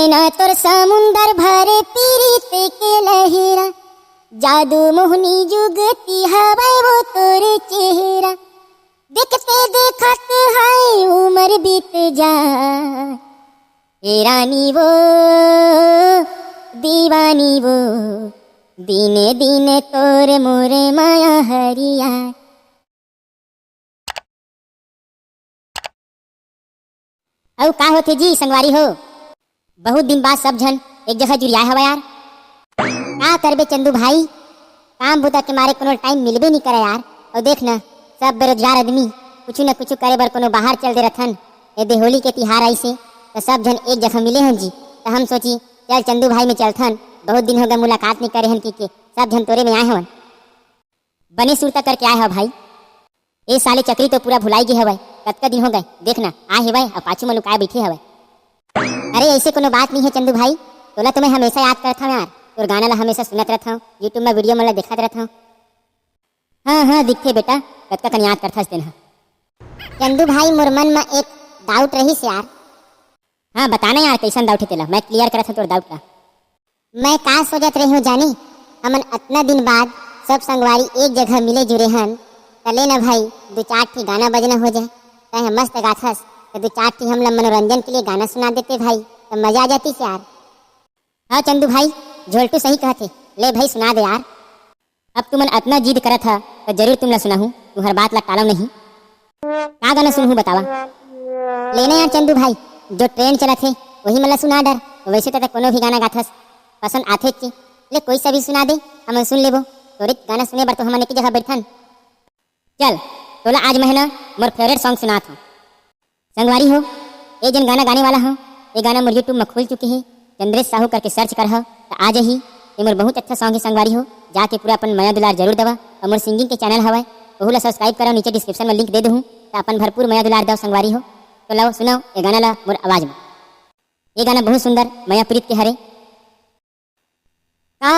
नैना तोर समुंदर भरे पीरित के लहरा, जादू मोहनी जुगती हवा वो तोर चेहरा। देखते देखत है उम्र बीत जा, ए रानी वो दीवानी वो, दिने दिने तोर मोरे माया हरिया। औ का होथे जी संगवारी हो, बहुत दिन बाद सब झन एक जगह जुड़िया हवा यार। का करबे चंदू भाई, काम बुता के मारे कोनो टाइम मिलबे नहीं करे यार। और देख ना सब बेरोजगार आदमी कुछ न कुछ करे बर कोनो बाहर चल दे रथन। यदि होली के तिहार आई से तो सब जन एक जगह मिले हन जी, तो हम सोची चल चंदू भाई में चलथन। बहुत दिन हो गए मुलाकात नहीं करे हन की के सब जन तोरे में आए हवन। बने सुरता करके आए हो भाई। ए साले चक्री तो पूरा भुलाई गए हवे, कतका दिन हो गए देखना आए हेवै और पाछू में लुकाए बैठे हवे। अरे ऐसे कोनो बात नहीं है चंदू भाई, तोला तो मैं हमेशा याद करता हूँ यार। तोर गाना ला हमेशा सुनत रहता हूँ, यूट्यूब में वीडियो मतलब देखत रहता हूँ। हाँ हाँ दिखते बेटा, कतका कन याद करता दिन। चंदू भाई मोर मन में एक डाउट रही से यार। हाँ बताना यार कैसन डाउट है तेला, मैं क्लियर करत हूँ तोर डाउट ला। मैं का सोचत रही हूँ जानी, हमन इतना दिन बाद सब संगवारी एक जगह मिले जुड़े हन, चले ना भाई दो चार ठी गाना बजना हो जाए। चाहे मस्त गाथस तो दो चार ठी हम लोग मनोरंजन के लिए गाना सुना देते भाई, तो मजा आ जाती से यार। हाँ चंदू भाई झोलटू सही कहते, ले भाई सुना दे यार। अब तुमन इतना जिद करत था तो जरूर तुम ला सुनाहूँ, तुम्हार बात ला टालो नहीं। का गाना सुनूँ बतावा? लेना यार चंदू भाई, जो ट्रेन चलत है वही मला सुना डर। वैसे तो कोनो भी गाना गाथस पसंद आथे की, ले कोई सा भी सुना दे हम सुन लेबो। तोरे गाना सुने बर तो हम एक जगह बैठन। चल तोला आज मैं ना मोर फेवरेट सॉन्ग सुनात हूँ। संगवारी हो ये जन गाना गाने वाला हूँ, ये गाना मोर यूट्यूब में खुल चुके हैं, चंद्रेश साहू करके सर्च कर हो तो आज ही। ये मोर बहुत अच्छा सॉन्ग है संगवारी हो, जाके पूरा अपन माया दुलार जरूर दवा। और मोर सिंगिंग के चैनल हवा वहू ला सब्सक्राइब करो, नीचे डिस्क्रिप्शन में लिंक दे दूँ, तो अपन भरपूर माया दुलार दो संगवारी हो। तो लो सुनाओ ये गाना ला मोर आवाज में। ये गाना बहुत सुंदर माया प्रीत के हरे। का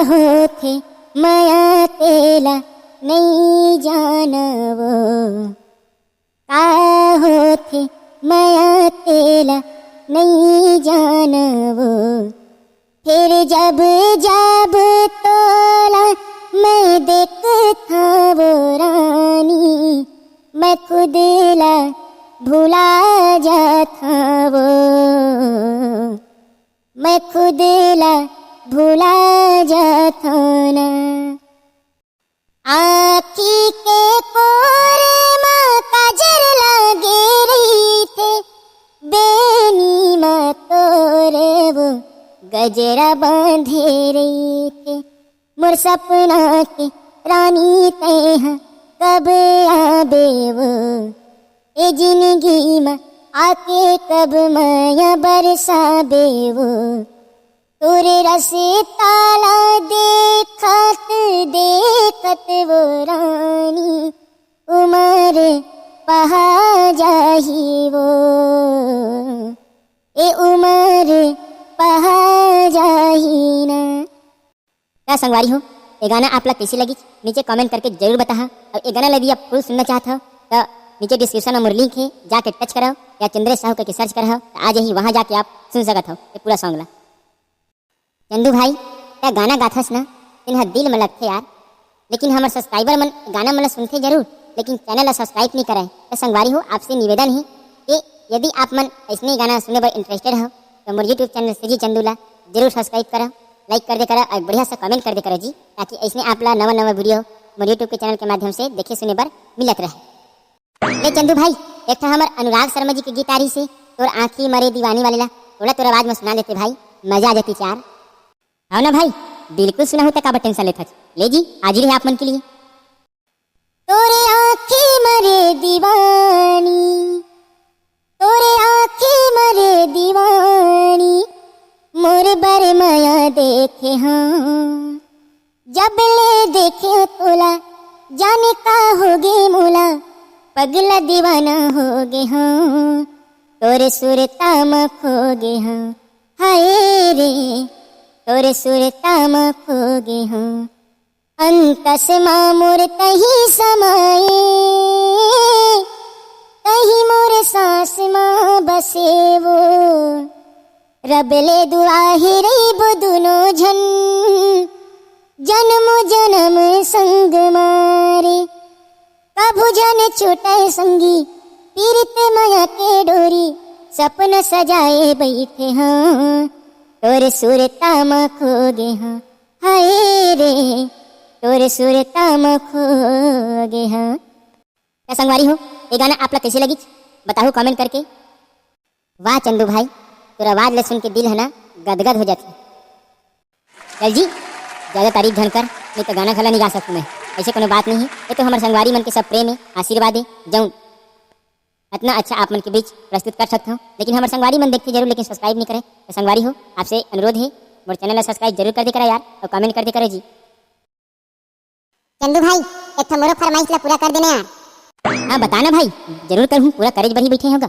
होथे माया तेला नहीं जानवो, का होथे माया तेला नहीं जानवो। फिर जब जब तोला मैं देखता वो रानी, मैं खुद ला भुला जाता वो, मैं खुद ला भुला जाता ना। आँखी के कोरे माँ काजर लगे रही थे, बेनी माँ तोरे वो गजरा बांधे रही थे। मोर सपना के रानी तेहा कब आबे वो, ए जिंदगी में आके कब माया बरसाबे वो। तोरे रसे ताला देखत देखत वो रानी, उमर पहा जाही वो, ए उमर पहा जाही ना। क्या संगवारी हो ये गाना आप लोग कैसी लगी नीचे कमेंट करके जरूर बताहा। और ये गाना यदि आप फुल सुनना चाहते हो तो नीचे डिस्क्रिप्शन में मोर लिंक है, जाके टच करो या चंद्रेश साहू करके सर्च करो, तो आज ही वहाँ जाके आप सुन सकते हो ये पूरा सॉन्ग ला। चंदू भाई क्या गाना गाथस ना इन्हा दिल में लगते यार, लेकिन हमारे सब्सक्राइबर मन गाना मतलब सुनते जरूर, लेकिन चैनल ला सब्सक्राइब नहीं करे। तो संगवारी हो आपसे निवेदन है कि यदि आप मन ऐसे गाना सुनने पर इंटरेस्टेड हो तो मोर यूट्यूब चैनल से जी चंदू ला जरूर सब्सक्राइब करो, लाइक कर दे करो और बढ़िया से कमेंट कर दे करो जी, ताकि ऐसे आप ला नवा नवा वीडियो मोर यूट्यूब के चैनल के माध्यम से देखे सुने पर मिलत रहे। ले चंदू भाई एक था हमारे अनुराग शर्मा जी की गीत आ रही से तोर आँखी मरे दीवानी वाले ला थोड़ा तोर आवाज में सुना देते भाई, मजा आ जाती चार। हाँ ना भाई बिल्कुल सुना होता, का टेंशन लेता। ले जी आज ही रहे आप मन के लिए। तोरे आँखी मरे दीवानी, तोरे आँखी मरे दीवानी, मोर बर माया देखे हाँ, जब ले देखे तोला जाने का होगे मोला, पगला दीवाना होगे हाँ, तोरे सुरता में खोगे हाँ, हाय रे तोरे सुरता में खोगे हाँ। अंतस माँ मोर तही समाए, तही मोर सांस माँ बसे वो, रब ले दुआ ही रे दोनों झन जन्म जन्म संग मारे कभू जन छूटे संगी पीरित माया के डोरी सपन सजाए बैठे हाँ तोरे सुरता में खो गे हाँ हाय रे तोरे सुरता में खो गे हाँ। क्या संगवारी हो ये गाना आप लोग कैसे लगी बताओ कमेंट करके। वाह चंदू भाई तोरा आवाज ले सुन के दिल है ना गदगद हो जाती। चल जी ज़्यादा तारीफ धन कर नहीं तो गाना खला नहीं गा सकूँ मैं, ऐसे कोनो बात नहीं है। ये तो हमारे संगवारी मन के सब प्रेम है आशीर्वाद है जाऊँ इतना अच्छा आप मन के बीच प्रस्तुत कर सकता हूँ। लेकिन हमारे संगवारी मन देखते जरूर लेकिन सब्सक्राइब नहीं करे तो संगवारी हो आपसे अनुरोध है मोर चैनल सब्सक्राइब जरूर कर दे करा यार और कमेंट कर दे करे जी। चंदू भाई एक तो मोरो फरमाइश ला पूरा कर देने यार। हाँ बताना भाई जरूर करूँ पूरा करेज बड़ी बैठे होगा।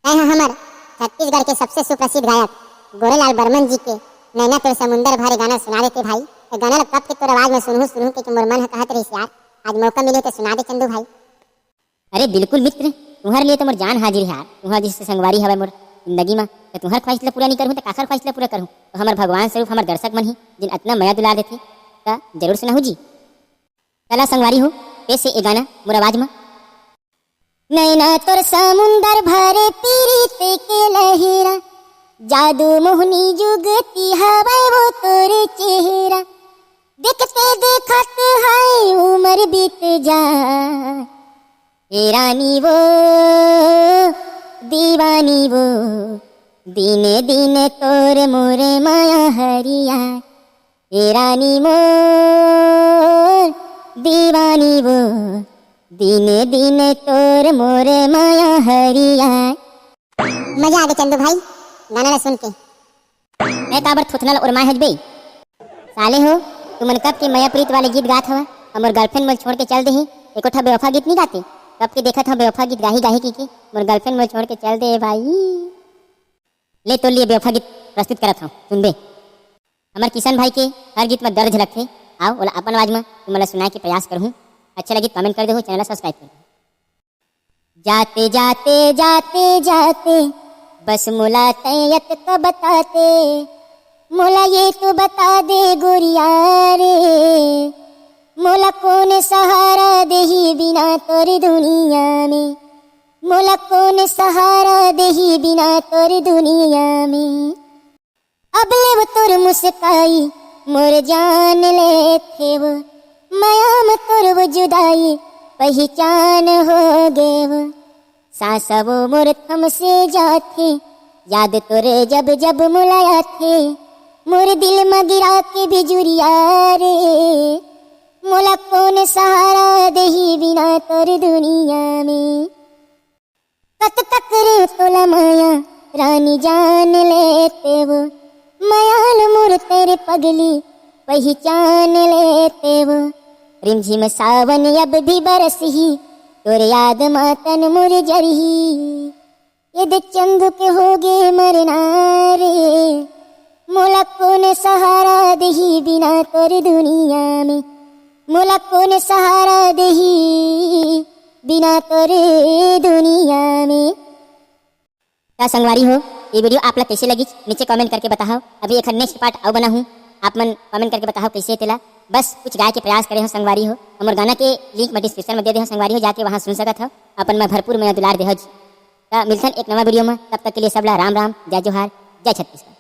हाँ हमारे छत्तीसगढ़ के सबसे सुप्रसिद्ध गायक गोरेलाल बर्मन जी के नैना तेरे समुंदर भरे गाना सुना देते भाई। ये गाना कब के तोर आवाज में सुनूं के मोर मन कहत रही यार आज मौका मिले तो सुना दे चंदू भाई। अरे बिल्कुल मित्र तुम्हारे लिए तो मोर जान हाजिर है यार। तुम्हारा जिससे संगवारी हवे मोर जिंदगी में तो तुम्हार ख्वाहिश ला पूरा नहीं करूँ तो काखर ख्वाहिश ला पूरा करूँ तो हमारे भगवान स्वरूप हमारे दर्शक मन ही जिन इतना मया दुला देते तो जरूर सुनाहू जी। चला संगवारी हो कैसे ये गाना मोर आवाज में। नैना तोर समुंदर भरे पीरित के लहेरा जादू मोहनी जुगती हवा वो तोर चेहरा देखते देखत है उम्र बीत जा हे रानी वो दीवानी वो दिने दिने तोर मोरे माया हरिया हे रानी मोर दीवानी वो दिने दिने तोर मोरे माया हरिया। मजा आ गया चंदू भाई गाना ला सुन के। मैं काबर थुथनल और माय हजबे साले हो तुमन कब के माया प्रीत वाले गीत गात हवा और गर्लफ्रेंड मोल छोड़ के चल दे ही एकोठा बेवफा गीत नहीं गाते कब के देखा था बेवफा गीत गाही गाही की मोर गर्लफ्रेंड मोल छोड़ के चल दे भाई। ले तो लिए बेवफा गीत प्रस्तुत करत हूँ सुनबे। हमारे किशन भाई के हर गीत में दर्द झलकते आओ बोला अपन आवाज में तुम्हारा सुनाए के प्रयास करूँ। अच्छा लगे कमेंट कर दो चैनल सब्सक्राइब कर दो। जाते जाते जाते जाते बस मोला तैयत तो बताते मोला ये तो बता दे गोरिया रे मोला कौन सहारा देही बिना तोर दुनिया में मोला कौन सहारा देही बिना तोर दुनिया में। अब ले वो तोर मुस्काई मोर जान ले थे वो माया में तोर वो जुदाई पहचान हो गए वो सांस वो मोर थम से जाते याद तोरे जब जब मुलाया थे मोर दिल में गिरा के बिजुरिया रे मोला कौन सहारा देही बिना तोर दुनिया में। कत तक रे तोला माया रानी जान लेते वो मायाल मोर तेरे पगली पहचान लेते वो रिमझिम सावन अब भी बरस ही तोर याद मातन मुर जरही ये देख चंदू के होगे मरना रे मोला कौन सहारा देही बिना तोर दुनिया में मोला कौन सहारा देही बिना तोर दुनिया में। क्या संगवारी हो ये वीडियो आप लोग कैसे लगी नीचे कमेंट करके बताओ। अभी एक नेक्स्ट पार्ट और बना हूँ आप मन कमेंट करके बताओ कैसे तेला बस कुछ गाय के प्रयास करे हो संगवारी हो। हमारे गाना के लिंक मैं डिस्क्रिप्शन में दे दे हो संगवारी हो जाके वहाँ सुन सकत हो अपन में भरपूर मैं दुलार दे हो। मिलते हैं एक नवा वीडियो में तब तक के लिए सबला राम राम जय जोहार जय छत्तीसगढ़।